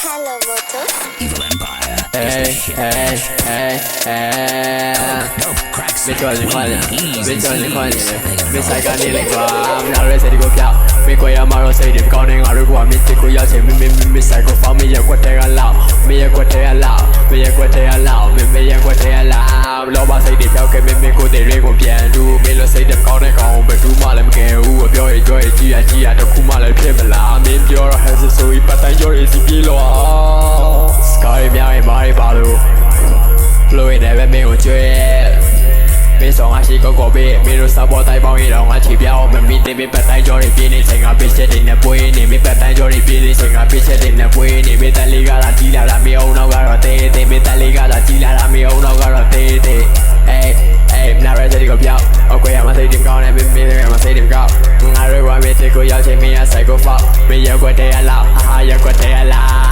Hello, Motos. Evil Empire. Hey, hey, hey, hey. No cracks. Bitch was in quality. Bitch was in quality. Bitch I got nearly gone. Now let's go out. Me go ya maro say them counting. I go me take go ya say me psycho for me ya go take a loud. Me ya go take a loud. Me ya go take a loud. Me ya go take a loud. Lo ba say them out ke me go they re go ပြန်ดู me lo say them ကောင်းတဲ့ကောင်ဘယ်သူမှလည်းမကယ်ဘူးပြောရကြွေးကြည့်ရတခုမှလည်းဖြစ်မလားမင်းပြောရဟဲ့ဆိုပြီးပတ်တိုင်းကြော်ရစီပြေးလို့ Sky များရင်မားရပါလို့ flow နဲ့ပဲမင်းကိုကြွေးမင်းဆောင်အရှိကောကောပေးမင်းတို့စပေါ်တိုင်းပေါင်းရတော့ငါချီပြောင်းမမီတင်ပတ်တိုင်းကြော်ရပြင်းနေချိန်ကပစ်ချက်တွေနဲ့ပွေးနေမင်းပတ်တိုင်းကြော်ရပြင်းနေချိန်ကပစ်ချက်တွေနဲ့ပွေးနေမင်းတန်လေးကလာကြီးလာတာမင်းအောင်တော့ကတော့တေးတေးမင်းတန်လေးကလာကြီးလာတာမင်းအောင်တော့ကတော့တေးတေး Hey, now ready to go out. Okay, I'm a say them gone and me, I'm a say them go. I don't want me to go out, me a psycho fuck. Me, you go there a lot, you go there a lot.